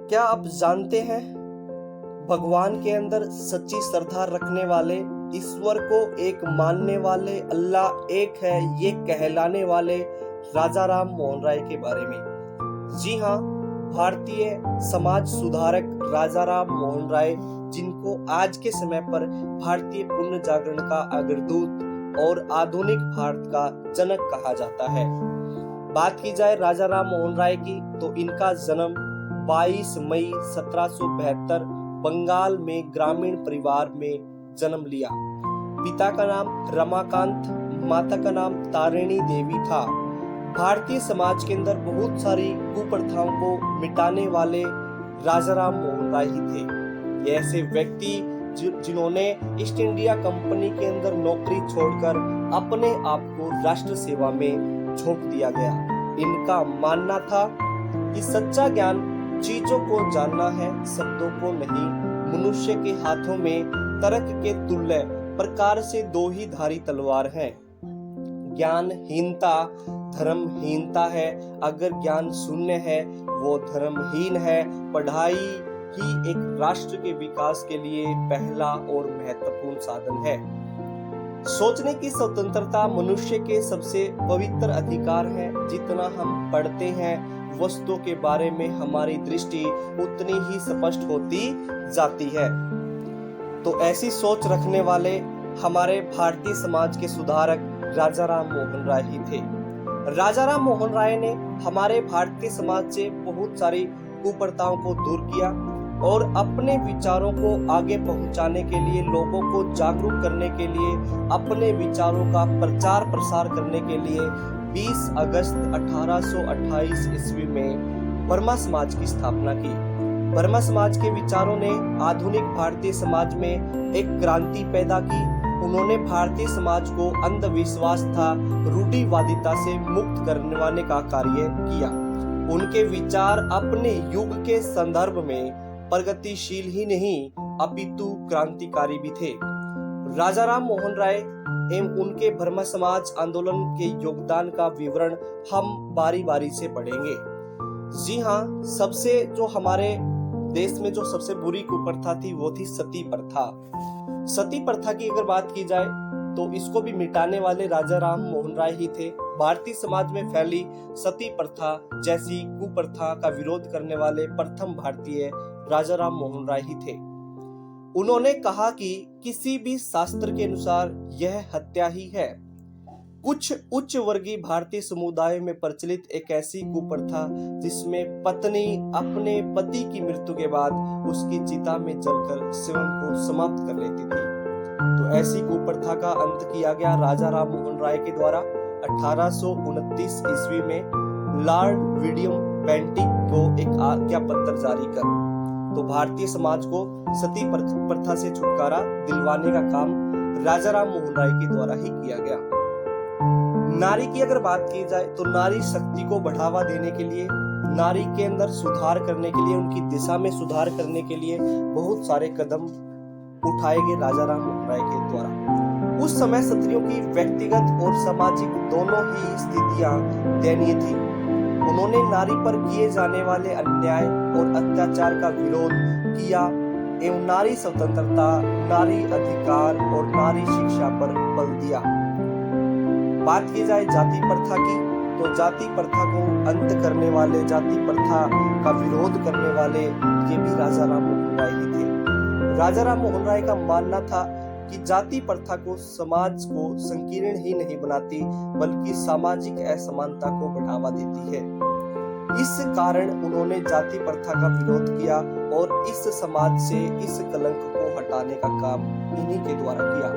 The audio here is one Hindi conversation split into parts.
क्या आप जानते हैं भगवान के अंदर सच्ची श्रद्धा रखने वाले, ईश्वर को एक मानने वाले, अल्लाह एक है ये कहलाने वाले राजा राम मोहन राय के बारे में। जी हाँ, भारतीय समाज सुधारक राजा राम मोहन राय, जिनको आज के समय पर भारतीय पुनः जागरण का अग्रदूत और आधुनिक भारत का जनक कहा जाता है। बात की जाए राजा राम मोहन राय की, तो इनका जन्म 22 मई 1772 बंगाल में ग्रामीण परिवार में जन्म लिया। पिता का नाम रमाकांत, माता का नाम तारिणी देवी था। भारतीय समाज के अंदर बहुत सारी कुप्रथाओं को मिटाने वाले राजा राम मोहन राय ही थे। ये ऐसे व्यक्ति जिन्होंने ईस्ट इंडिया कंपनी के अंदर नौकरी छोड़कर अपने आप को राष्ट्र सेवा में झोंक दिया गया। इनका मानना था कि सच्चा ज्ञान चीजों को जानना है, शब्दों को नहीं। मनुष्य के हाथों में तर्क के तुल्य प्रकार से दो ही धारी तलवार है। ज्ञानहीनता धर्महीनता है। अगर ज्ञान शून्य है वो धर्महीन है। पढ़ाई ही एक राष्ट्र के विकास के लिए पहला और महत्वपूर्ण साधन है। सोचने की स्वतंत्रता मनुष्य के सबसे पवित्र अधिकार है। जितना हम पढ़ते हैं वस्तुओं के बारे में हमारी दृष्टि उतनी ही स्पष्ट होती जाती है। तो ऐसी सोच रखने वाले हमारे भारतीय समाज के सुधारक राजा राम मोहन राय ही थे। राजा राम मोहन राय ने हमारे भारतीय समाज से बहुत सारी कुप्रथाओं को दूर किया और अपने विचारों को आगे पहुंचाने के लिए, लोगों को जागरूक करने के लिए, अपने विचारों का प्रचार प्रसार करने के लिए 20 अगस्त 1828 ईस्वी में ब्रह्मा समाज की स्थापना की। ब्रह्मा समाज के विचारों ने आधुनिक भारतीय समाज में एक क्रांति पैदा की। उन्होंने भारतीय समाज को अंधविश्वास तथा रूढ़िवादिता से मुक्त करवाने का कार्य किया। उनके विचार अपने युग के संदर्भ में प्रगतिशील ही नहीं अपितु क्रांतिकारी भी थे। राजा राम मोहन राय एवं उनके ब्रह्म समाज आंदोलन के योगदान का विवरण हम बारी बारी से पढ़ेंगे। जी हाँ, सबसे जो हमारे देश में जो सबसे बुरी कुप्रथा थी वो थी सती प्रथा। सती प्रथा की अगर बात की जाए तो इसको भी मिटाने वाले राजा राम मोहन राय ही थे। भारतीय समाज में फैली सती प्रथा जैसी कुप्रथा का विरोध करने वाले प्रथम भारतीय राजा राम मोहन राय ही थे। उन्होंने कहा कि किसी भी शास्त्र के अनुसार यह हत्या ही है। कुछ उच्च वर्गीय भारतीय समुदाय में प्रचलित एक ऐसी कुप्रथा जिसमें पत्नी अपने पति की मृत्यु के बाद उसकी चिता में जलकर जीवन को समाप्त कर लेती थी। तो ऐसी कुप्रथा का अंत किया गया राजा राम मोहन राय के द्वारा 1829 ईस्वी में लॉर्ड विलियम बेंटिक को एक आज्ञा पत्र जारी कर तो भारतीय समाज को सती प्रथा से छुटकारा दिलवाने का काम राजा राम मोहन राय के द्वारा ही किया गया। नारी की अगर बात की जाए तो नारी शक्ति को बढ़ावा देने के लिए, नारी के अंदर सुधार करने के लिए, उनकी दिशा में सुधार करने के लिए बहुत सारे कदम उठाए गए राजा राम मोहन राय के द्वारा। उस समय स्त्रियों की व्यक्तिगत और सामाजिक दोनों ही स्थितियां दयनीय थी। उन्होंने नारी पर किए जाने वाले अन्याय और अत्याचार का विरोध किया एवं नारी स्वतंत्रता, नारी अधिकार और नारी शिक्षा पर बल दिया। बात की जाए जाति प्रथा की, तो जाति प्रथा को अंत करने वाले, जाति प्रथा का विरोध करने वाले ये भी राजा राम मोहन राय ही थे। राजा राम मोहन राय का मानना था कि जाति प्रथा को समाज को संकीर्ण ही नहीं बनाती बल्कि सामाजिक असमानता को बढ़ावा देती है। इस कारण उन्होंने जाति प्रथा का विरोध किया और इस समाज से इस कलंक को हटाने का काम इन्हीं के द्वारा किया।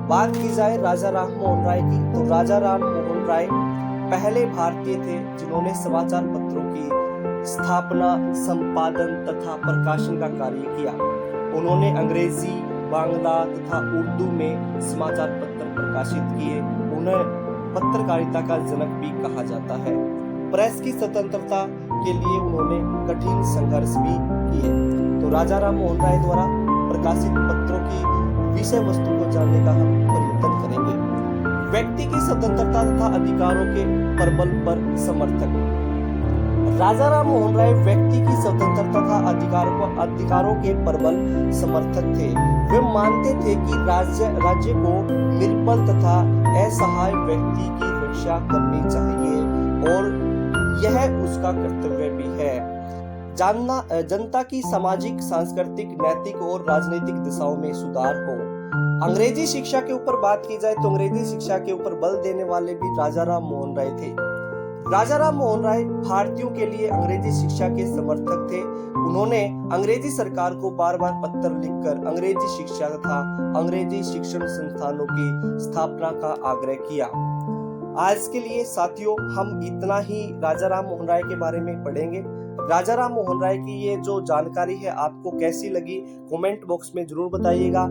बात की जाए राजा राम मोहन राय की, तो राजा राम मोहन राय पहले भारतीय थे जिन्होंने समाचार पत्रों की स्थापना, संपादन तथा प्रकाशन का कार्य किया। उन्होंने अंग्रेजी, बांग्ला तथा उर्दू में समाचार पत्र प्रकाशित किए। उन्हें पत्रकारिता का जनक भी कहा जाता है। प्रेस की स्वतंत्रता के लिए उन्होंने कठिन संघर्ष भी किए। तो राजा राम मोहन राय द्वारा प्रकाशित पत्रों की विषय वस्तु को जानने का हम प्रयत्न करेंगे। व्यक्ति की स्वतंत्रता तथा अधिकारों के प्रबल पर समर्थक राजा राम मोहन राय व्यक्ति की स्वतंत्रता तथा अधिकारों के प्रबल समर्थक थे। वे मानते थे कि राज्य को निर्बल तथा असहाय व्यक्ति की रक्षा करनी चाहिए और यह उसका कर्तव्य भी है। जनता की सामाजिक, सांस्कृतिक, नैतिक और राजनीतिक दिशाओं में सुधार हो। अंग्रेजी शिक्षा के ऊपर बात की जाए तो अंग्रेजी शिक्षा के ऊपर बल देने वाले भी राजा राम मोहन राय थे। राजा राम मोहन राय भारतीयों के लिए अंग्रेजी शिक्षा के समर्थक थे। उन्होंने अंग्रेजी सरकार को बार बार पत्र लिखकर अंग्रेजी शिक्षा तथा अंग्रेजी शिक्षण संस्थानों की स्थापना का आग्रह किया। आज के लिए साथियों हम इतना ही राजा राम मोहन राय के बारे में पढ़ेंगे। राजा राम मोहन राय की ये जो जानकारी है आपको कैसी लगी कमेंट बॉक्स में जरूर बताइएगा।